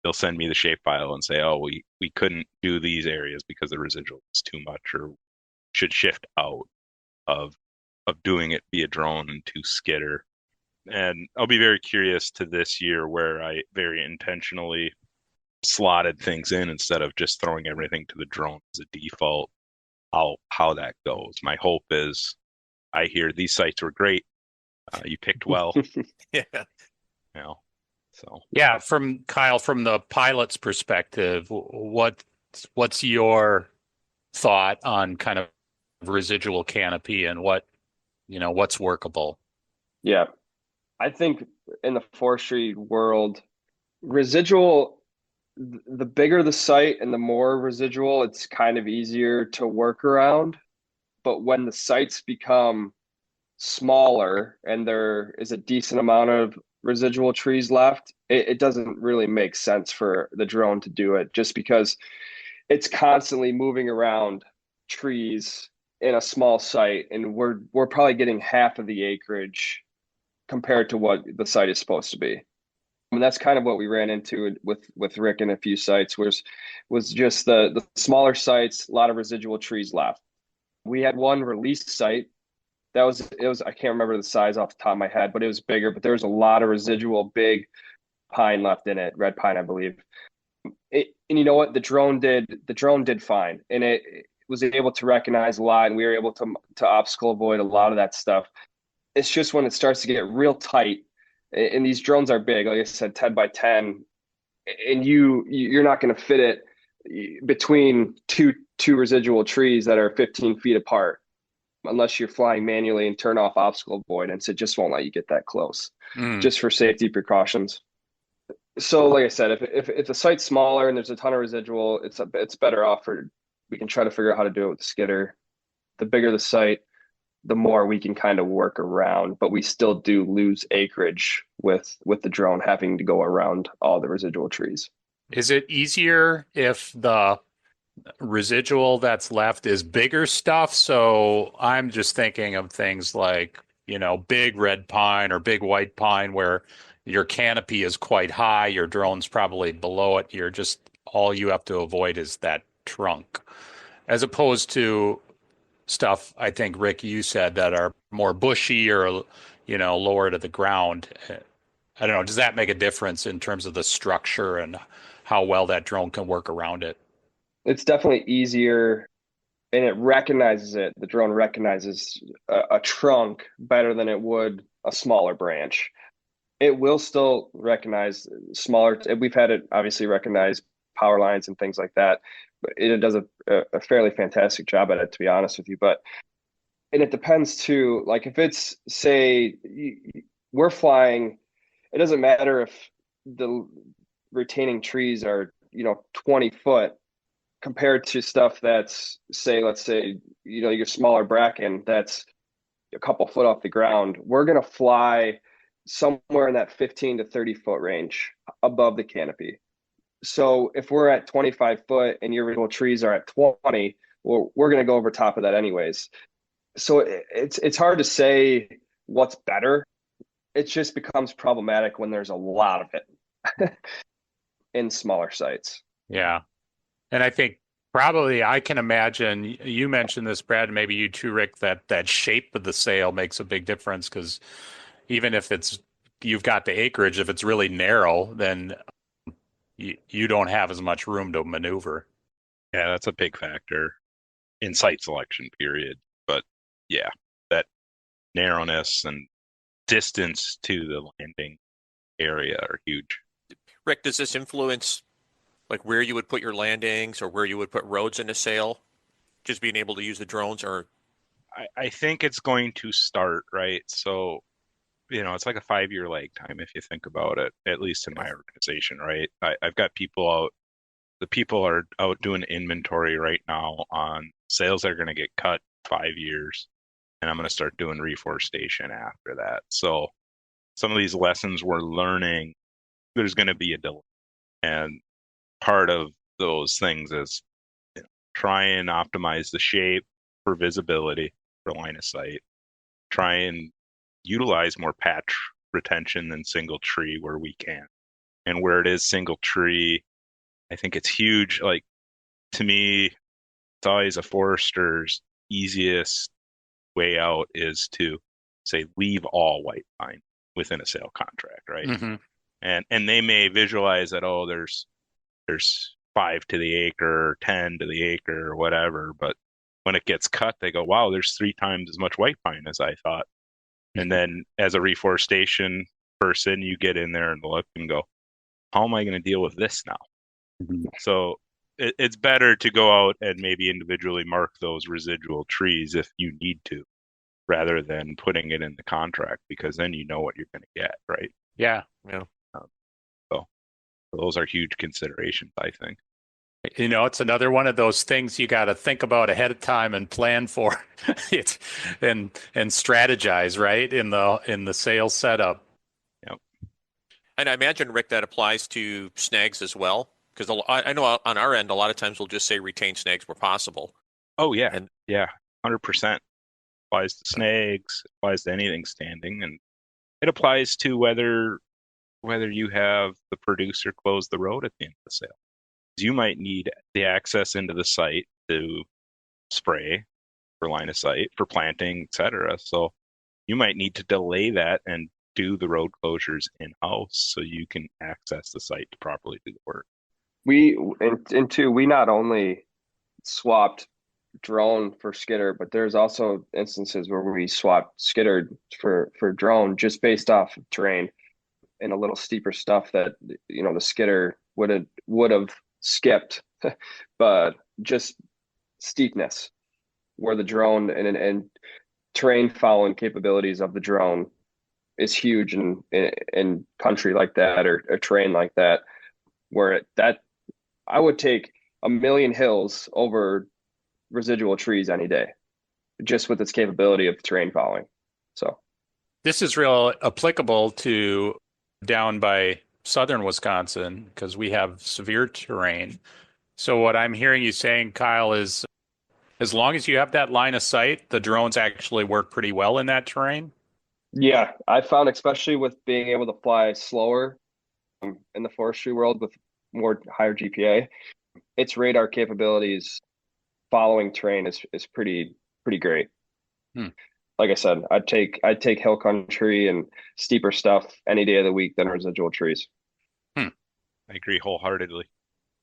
they'll send me the shape file and say, oh, we couldn't do these areas because the residual is too much, or should shift out of doing it via drone and to skidder. And I'll be very curious to this year where I very intentionally slotted things in instead of just throwing everything to the drone as a default. How that goes. My hope is, I hear these sites were great. You picked well, Yeah. you know. So Yeah, from Kyle, from the pilot's perspective, what's your thought on kind of residual canopy and what's workable? Yeah. I think in the forestry world, residual, the bigger the site and the more residual, it's kind of easier to work around. But when the sites become smaller and there is a decent amount of residual trees left, it doesn't really make sense for the drone to do it, just because it's constantly moving around trees in a small site, and we're probably getting half of the acreage compared to what the site is supposed to be. And that's kind of what we ran into with Rick and a few sites, was just the smaller sites, a lot of residual trees left. We had one released site that was I can't remember the size off the top of my head, but it was bigger. But there was a lot of residual big pine left in it, red pine, I believe. And you know what? The drone did fine, and it was able to recognize a lot, and we were able to obstacle avoid a lot of that stuff. It's just when it starts to get real tight, and these drones are big, like I said, 10 by 10, and you're not going to fit it between two residual trees that are 15 feet apart unless you're flying manually and turn off obstacle avoidance. It just won't let you get that close, Mm. just for safety precautions. So, like I said, if the site's smaller and there's a ton of residual, it's better off for, we can try to figure out how to do it with the skidder. The bigger the site, the more we can kind of work around, but we still do lose acreage with the drone having to go around all the residual trees. Is it easier if the residual that's left is bigger stuff? So I'm just thinking of things like, big red pine or big white pine where your canopy is quite high, your drone's probably below it. All you have to avoid is that trunk. As opposed to stuff, I think, Rick, you said that are more bushy or, lower to the ground. I don't know. Does that make a difference in terms of the structure and how well that drone can work around it? It's definitely easier, and it recognizes it. The drone recognizes a trunk better than it would a smaller branch. It will still recognize smaller. We've had it obviously recognize power lines and things like that, but it does a fairly fantastic job at it, to be honest with you. And it depends too. Like if it's, say, we're flying, it doesn't matter if the retaining trees are 20 foot compared to stuff that's, say, let's say, your smaller bracken that's a couple foot off the ground. We're going to fly somewhere in that 15 to 30 foot range above the canopy. So if we're at 25 foot and your original trees are at 20, well, we're going to go over top of that anyways. So it's hard to say what's better. It just becomes problematic when there's a lot of it in smaller sites. Yeah. And I think probably I can imagine you mentioned this, Brad, and maybe you too, Rick, that shape of the sail makes a big difference because even if you've got the acreage, if it's really narrow, then you don't have as much room to maneuver. yeah, that's a big factor in site selection, period. But yeah, that narrowness and distance to the landing area are huge. Rick, does this influence like where you would put your landings or where you would put roads in a sail? Just being able to use the drones, or I think it's going to start, right? So, it's like a 5-year lag time if you think about it, at least in my organization, right? I've got people out, the people are out doing inventory right now on sales that are going to get cut 5 years, and I'm going to start doing reforestation after that. So some of these lessons we're learning, there's going to be a delay. And part of those things is try and optimize the shape for visibility, for line of sight. Try and utilize more patch retention than single tree where we can. And where it is single tree, I think it's huge. Like, to me, it's always a forester's easiest way out is to say leave all white pine within a sale contract, right? Hmm. And they may visualize that, oh, there's 5 to the acre, 10 to the acre, or whatever. But when it gets cut, they go, wow, there's 3 times as much white pine as I thought. And then as a reforestation person, you get in there and look and go, how am I going to deal with this now? Mhm. So it's better to go out and maybe individually mark those residual trees if you need to, rather than putting it in the contract, because then you know what you're going to get, right? Yeah. Yeah. So those are huge considerations, I think. It's another one of those things you got to think about ahead of time and plan for it and strategize, right? In the sales setup. Yep. And I imagine, Rick, that applies to snags as well, because I know on our end, a lot of times we'll just say retain snags where possible. Oh yeah. And Yeah. 100% applies to snags, applies to anything standing, and it applies to whether you have the producer close the road at the end of the sale. You might need the access into the site to spray for line of sight, for planting, etc. So you might need to delay that and do the road closures in-house so you can access the site to properly do the work. And two, we not only swapped drone for skidder, but there's also instances where we swapped skidder for drone just based off of terrain and a little steeper stuff that the skidder would have skipped, but just steepness where the drone and terrain following capabilities of the drone is huge in country like that or terrain like that, where that I would take a million hills over residual trees any day, just with its capability of terrain following. So This is real applicable to down by southern Wisconsin because we have severe terrain. So what I'm hearing you saying, Kyle, is as long as you have that line of sight, the drones actually work pretty well in that terrain. yeah, I found especially with being able to fly slower in the forestry world with more higher GPA, its radar capabilities following terrain is pretty great. Hmm. Like I said, I'd take hill country and steeper stuff any day of the week than residual trees. Hmm. I agree wholeheartedly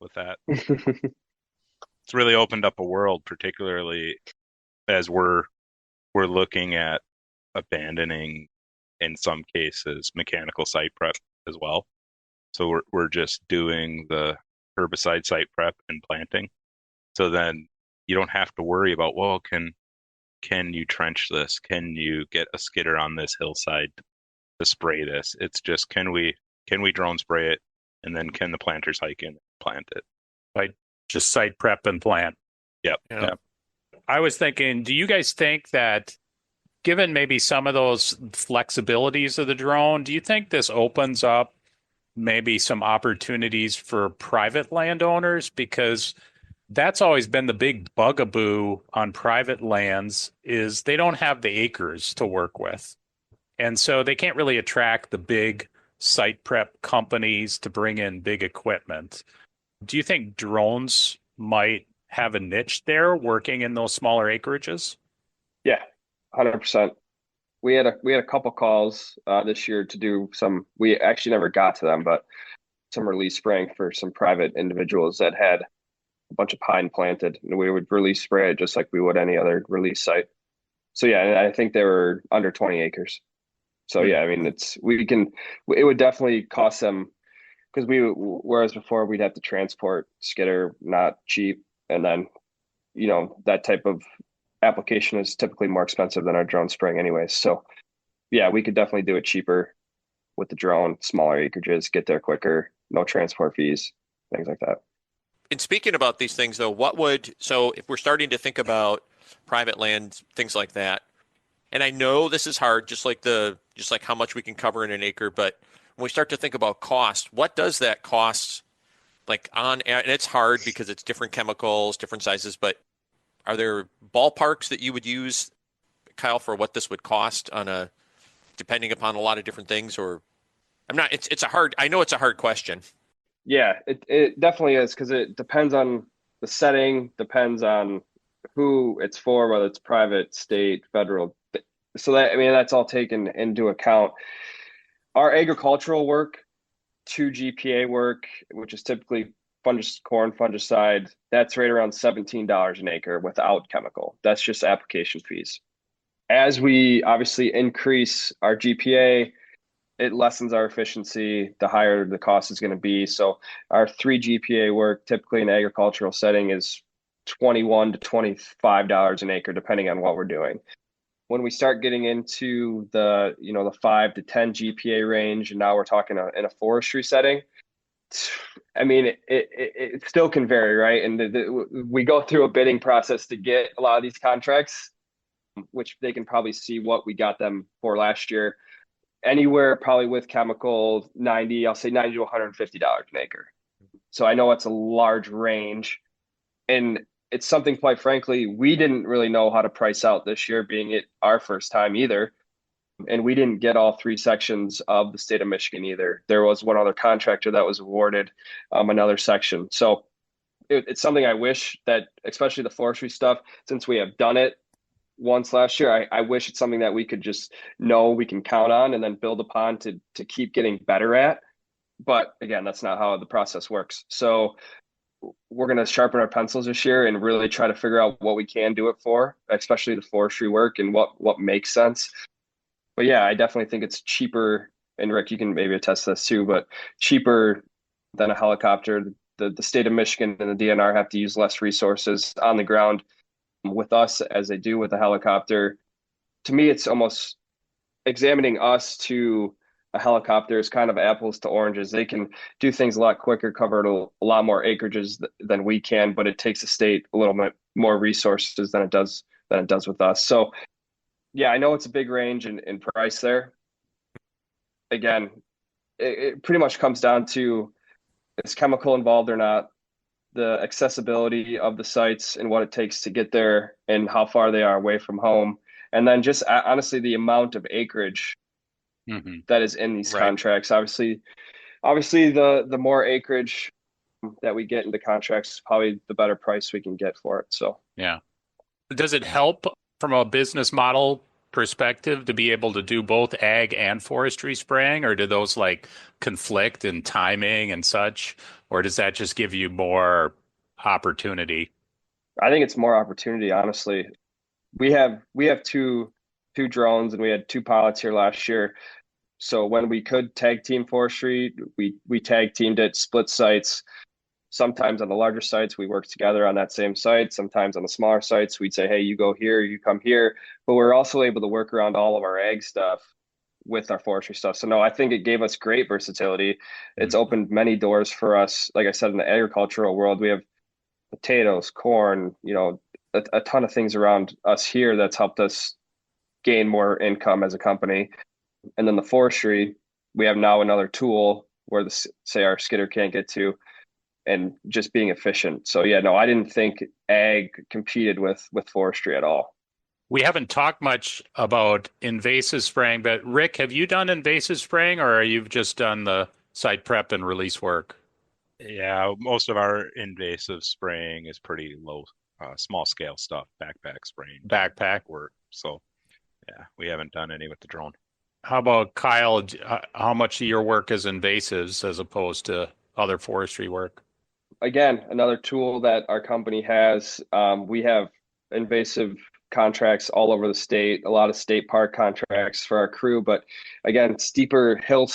with that. It's really opened up a world, particularly as we're looking at abandoning, in some cases, mechanical site prep as well. So we're just doing the herbicide site prep and planting. So then you don't have to worry about, well, can you trench this? Can you get a skidder on this hillside to spray this? It's just can we drone spray it, and then can the planters hike in and plant it? Like just site prep and plant. Yep. Yeah. Yep. I was thinking, do you guys think that given maybe some of those flexibilities of the drone, do you think this opens up maybe some opportunities for private landowners? Because that's always been the big bugaboo on private lands is they don't have the acres to work with. And so they can't really attract the big site prep companies to bring in big equipment. Do you think drones might have a niche there working in those smaller acreages? Yeah, 100%. We had a couple calls this year to do some. We actually never got to them, but some release spraying for some private individuals that had a bunch of pine planted, and we would release spray it just like we would any other release site. So yeah, and I think they were under 20 acres. So Hmm. yeah, I mean it would definitely cost them because whereas before we'd have to transport skidder, not cheap, and then that type of application is typically more expensive than our drone spraying anyways. So yeah, we could definitely do it cheaper with the drone, smaller acreages, get there quicker, no transport fees, things like that. And speaking about these things, though, so if we're starting to think about private land, things like that, and I know this is hard, just like how much we can cover in an acre, but when we start to think about cost, what does that cost like and it's hard because it's different chemicals, different sizes, but are there ballparks that you would use, Kyle, for what this would cost depending upon a lot of different things or? I'm not. It's a hard. I know it's a hard question. Yeah, it definitely is because it depends on the setting, depends on who it's for, whether it's private, state, federal. So that, I mean, that's all taken into account. Our agricultural work, 2 GPA work, which is typically corn fungicide, that's right around $17 an acre without chemical. That's just application fees. As we obviously increase our GPA, it lessens our efficiency, the higher the cost is going to be. So our 3 GPA work, typically in an agricultural setting, is $21 to $25 an acre, depending on what we're doing. When we start getting into the 5 to 10 GPA range, and now we're talking in a forestry setting, I mean, it still can vary, right? And we go through a bidding process to get a lot of these contracts, which they can probably see what we got them for last year. Anywhere probably with chemical, I'll say 90 to $150 an acre. So I know it's a large range, and it's something, quite frankly, we didn't really know how to price out this year, being it our first time either. And we didn't get all 3 sections of the state of Michigan either. There was one other contractor that was awarded another section. So it's something I wish that, especially the forestry stuff, since we have done it once last year, I wish it's something that we could just know we can count on and then build upon to keep getting better at. But again, that's not how the process works. So we're going to sharpen our pencils this year and really try to figure out what we can do it for, especially the forestry work, and what makes sense. But yeah, I definitely think it's cheaper. And Rick, you can maybe attest to this too, but cheaper than a helicopter. The state of Michigan and the DNR have to use less resources on the ground with us as they do with a helicopter. To me, it's almost examining us to a helicopter is kind of apples to oranges. They can do things a lot quicker, cover a lot more acreages than we can, but it takes the state a little bit more resources than it does with us. So yeah, I know it's a big range in price there. Again, it pretty much comes down to, is chemical involved or not, the accessibility of the sites and what it takes to get there and how far they are away from home. And then just honestly, the amount of acreage that is in these contracts. Obviously the more acreage that we get into contracts, probably the better price we can get for it. So yeah. Does it help from a business model perspective to be able to do both ag and forestry spraying, or do those like conflict in timing and such, or does that just give you more opportunity? I think it's more opportunity, honestly. We have two drones, and we had 2 pilots here last year. So when we could tag team forestry, we tag teamed it, split sites. Sometimes on the larger sites, we work together on that same site. Sometimes on the smaller sites, we'd say, hey, you go here, you come here. But we're also able to work around all of our ag stuff with our forestry stuff. So no, I think it gave us great versatility. It's opened many doors for us. Like I said, in the agricultural world, we have potatoes, corn, a ton of things around us here that's helped us gain more income as a company. And then the forestry, we have now another tool where say our skidder can't get to, and just being efficient. So yeah, no, I didn't think ag competed with forestry at all. We haven't talked much about invasive spraying, but Rick, have you done invasive spraying, or you've just done the site prep and release work? Yeah, most of our invasive spraying is pretty low, small scale stuff, backpack spraying. Backpack work. So yeah, we haven't done any with the drone. How about Kyle? How much of your work is invasives as opposed to other forestry work? Again, another tool that our company has. We have invasive contracts all over the state, a lot of state park contracts for our crew. But again, steeper hill.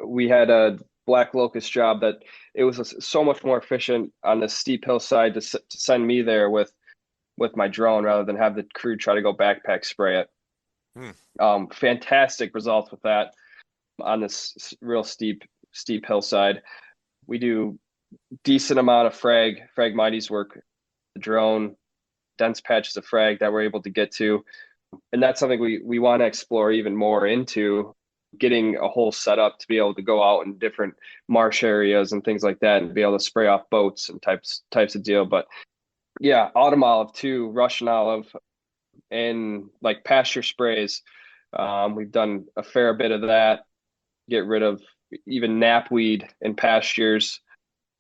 We had a black locust job that it was so much more efficient on the steep hillside to send me there with my drone rather than have the crew try to go backpack spray it. Fantastic results with that on this real steep hillside. We do decent amount of Fragmites work, the drone, dense patches of frag that we're able to get to. And that's something we want to explore even more into, getting a whole setup to be able to go out in different marsh areas and things like that and be able to spray off boats and types of deal. But yeah, autumn olive too, Russian olive, and like pasture sprays. We've done a fair bit of that, get rid of even knapweed in pastures,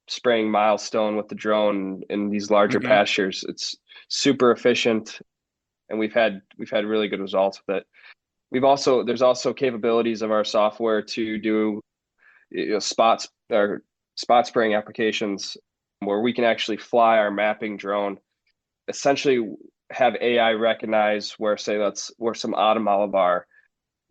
spraying milestone with the drone in these larger pastures. It's super efficient, and we've had really good results with it. There's also capabilities of our software to do spots or spot spraying applications where we can actually fly our mapping drone, essentially have AI recognize where, say, that's where some autumn olive are,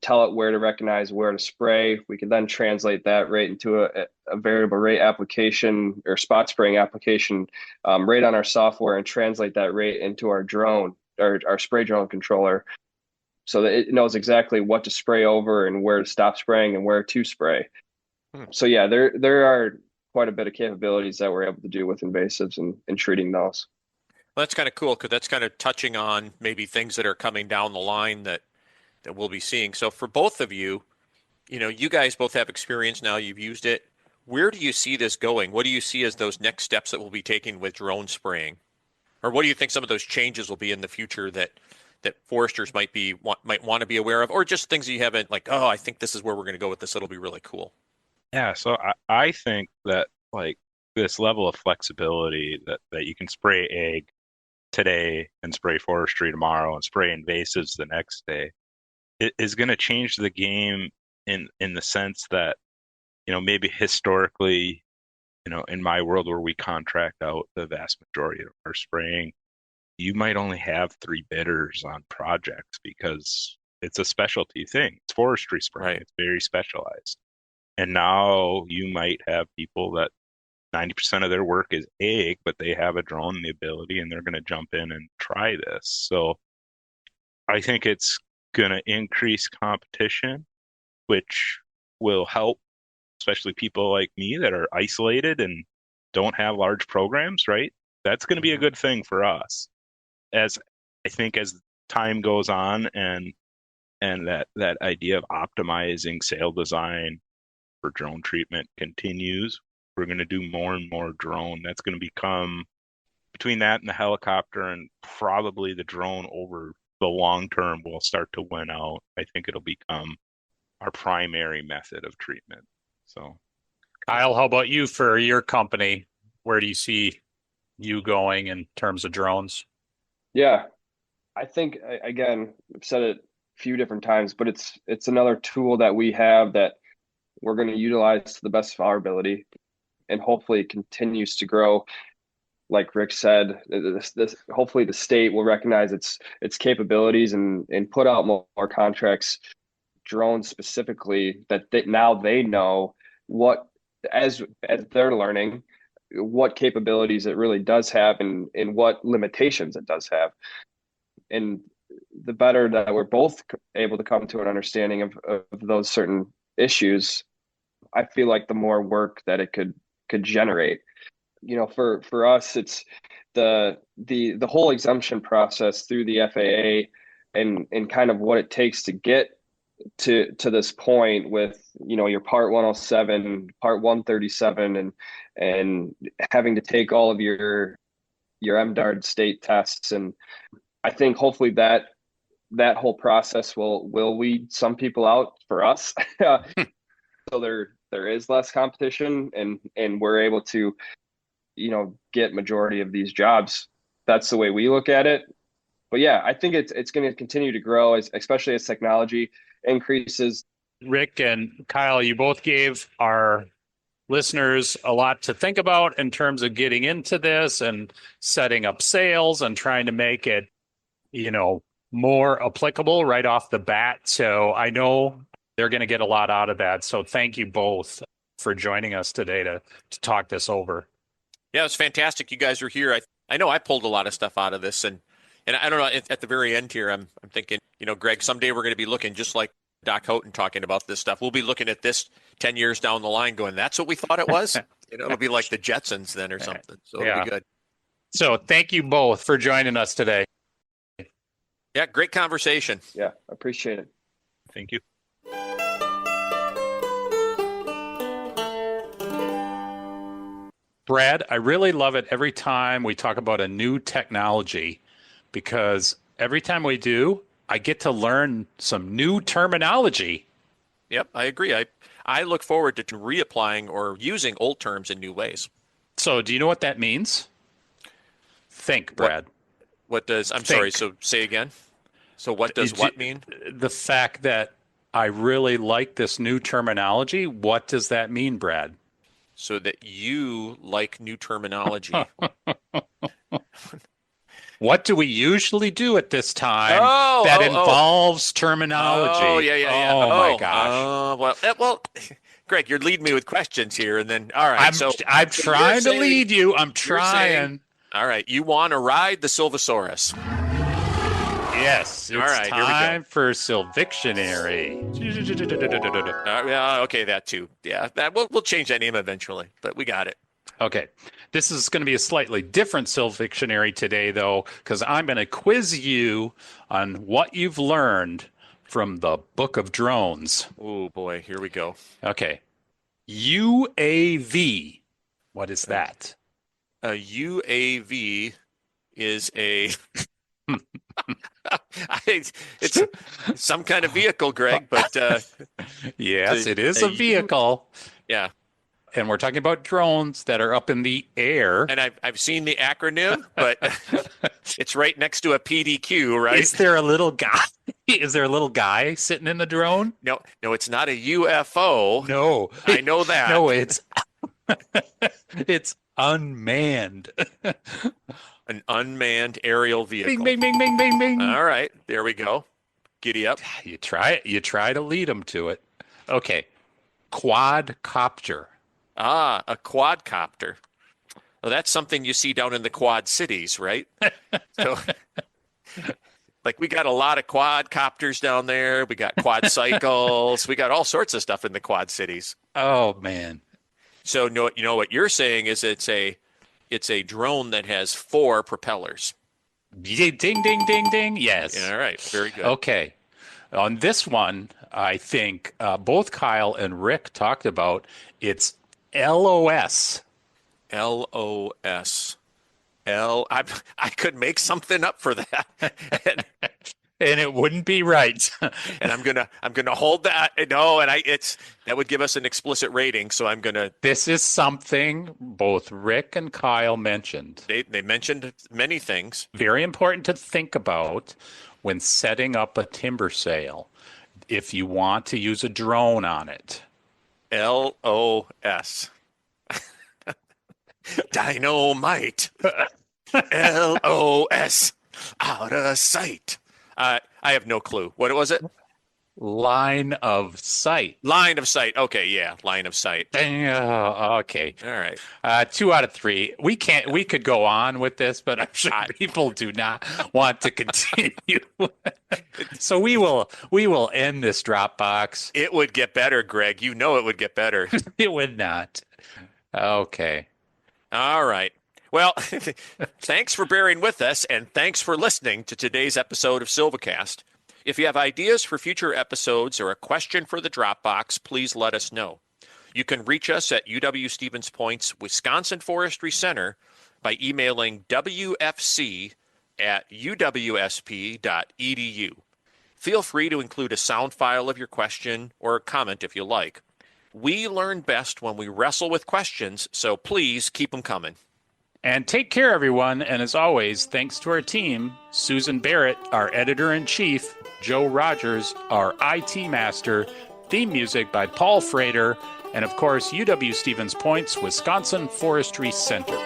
tell it where to recognize where to spray. We can then translate that right into a variable rate application or spot spraying application right on our software, and translate that rate into our drone or our spray drone controller, so that it knows exactly what to spray over and where to stop spraying and where to spray. So yeah, there are quite a bit of capabilities that we're able to do with invasives and treating those. Well, that's kind of cool because that's kind of touching on maybe things that are coming down the line that we'll be seeing. So for both of you, you guys both have experience now. You've used it. Where do you see this going? What do you see as those next steps that we'll be taking with drone spraying? Or what do you think some of those changes will be in the future that foresters might want to be aware of, or just things that you haven't, like, oh, I think this is where we're going to go with this. It'll be really cool. Yeah, so I think that like this level of flexibility that you can spray ag today and spray forestry tomorrow and spray invasives the next day, it is going to change the game in the sense that, maybe historically, in my world where we contract out the vast majority of our spraying, you might only have 3 bidders on projects because it's a specialty thing. It's forestry spraying. Right. It's very specialized. And now you might have people that 90% of their work is ag, but they have a drone and the ability, and they're going to jump in and try this. So I think it's going to increase competition, which will help, especially people like me that are isolated and don't have large programs, right? That's going to be a good thing for us. As I think as time goes on and that idea of optimizing sail design for drone treatment continues, we're going to do more and more drone. That's going to become, between that and the helicopter and probably the drone over the long term, will start to win out. I think it'll become our primary method of treatment. So, Kyle, how about you for your company? Where do you see you going in terms of drones? Yeah, I think, again, I've said it a few different times, but it's another tool that we have that we're going to utilize to the best of our ability, and hopefully it continues to grow. Like Rick said, this hopefully the state will recognize its capabilities and put out more contracts, drones specifically, that now they know what, as they're learning, what capabilities it really does have and what limitations it does have. And the better that we're both able to come to an understanding of those certain issues, I feel like the more work that it could generate. For us, it's the whole exemption process through the FAA and kind of what it takes to get to this point with, your Part 107, Part 137, and having to take all of your MDARD state tests. And I think hopefully that whole process will weed some people out for us. So there is less competition, and we're able to, get majority of these jobs. That's the way we look at it. But yeah, I think it's going to continue to grow, especially as technology increases. Rick and Kyle, you both gave our listeners a lot to think about in terms of getting into this and setting up sales and trying to make it, more applicable right off the bat. So I know they're going to get a lot out of that. So thank you both for joining us today to talk this over. Yeah, it's fantastic. You guys are here. I know I pulled a lot of stuff out of this, and I don't know, at the very end here, I'm thinking, Greg, someday we're going to be looking just like Doc Houghton talking about this stuff. We'll be looking at this 10 years down the line going, that's what we thought it was? It'll be like the Jetsons then or something. So it'll be good. So thank you both for joining us today. Yeah, great conversation. Yeah, appreciate it. thank you. Brad, I really love it every time we talk about a new technology, because every time we do, I get to learn some new terminology. Yep, I agree. I look forward to reapplying or using old terms in new ways. So, do you know what that means? Think, Brad. What does, I'm Think. sorry, so say again. So what does what mean? The fact that I really like this new terminology, what does that mean, Brad? So that you like new terminology. What do we usually do at this time that involves terminology? Oh, yeah. Oh, my gosh. Well, Greg, you're leading me with questions here, and then, all right. I'm trying to lead you. I'm trying. All right, you want to ride the Silvosaurus? Yes, it's all right, time for Silvictionary. Okay, that too. Yeah, we'll change that name eventually, but we got it. Okay, this is going to be a slightly different Silvictionary today, though, because I'm going to quiz you on what you've learned from the Book of Drones. Oh boy, here we go. Okay, UAV. What is that? A UAV is a it's some kind of vehicle, Greg, but yes, it is a vehicle. Yeah. And we're talking about drones that are up in the air. And I've seen the acronym, but it's right next to a PDQ, right? Is there a little guy? Is there a little guy sitting in the drone? No, it's not a UFO. No. I know that. No, it's unmanned. An unmanned aerial vehicle. Bing, bing, bing, bing, bing, bing. All right, there we go. Giddy up. You try it. You try to lead them to it. Okay. Quadcopter. Ah, a quadcopter. Well, that's something you see down in the Quad Cities, right? So, like, we got a lot of quadcopters down there. We got quad cycles. We got all sorts of stuff in the Quad Cities. Oh, man. So, you know what you're saying is it's a drone that has 4 propellers. Ding, ding, ding, ding. Yes. All right. Very good. Okay. On this one, I think both Kyle and Rick talked about it's LOS. LOS. I could make something up for that. And it wouldn't be right. And I'm gonna hold that. No, and that would give us an explicit rating. So I'm gonna. This is something both Rick and Kyle mentioned. They mentioned many things. Very important to think about when setting up a timber sale. If you want to use a drone on it. LOS. Dynamite. LOS. Out of sight. I have no clue. What was it? Line of sight. Line of sight. Okay, yeah, line of sight. Okay. All right. 2 out of 3. We could go on with this, but I'm sure people do not want to continue. So we will end this Dropbox. It would get better, Greg. You know it would get better. It would not. Okay. All right. Well, thanks for bearing with us, and thanks for listening to today's episode of SilviCast. If you have ideas for future episodes or a question for the Dropbox, please let us know. You can reach us at UW-Stevens Point's Wisconsin Forestry Center by emailing wfc@uwsp.edu. Feel free to include a sound file of your question or a comment if you like. We learn best when we wrestle with questions, so please keep them coming. And take care, everyone. And as always, thanks to our team, Susan Barrett, our editor-in-chief, Joe Rogers, our IT master, theme music by Paul Frater, and of course, UW-Stevens Point's Wisconsin Forestry Center.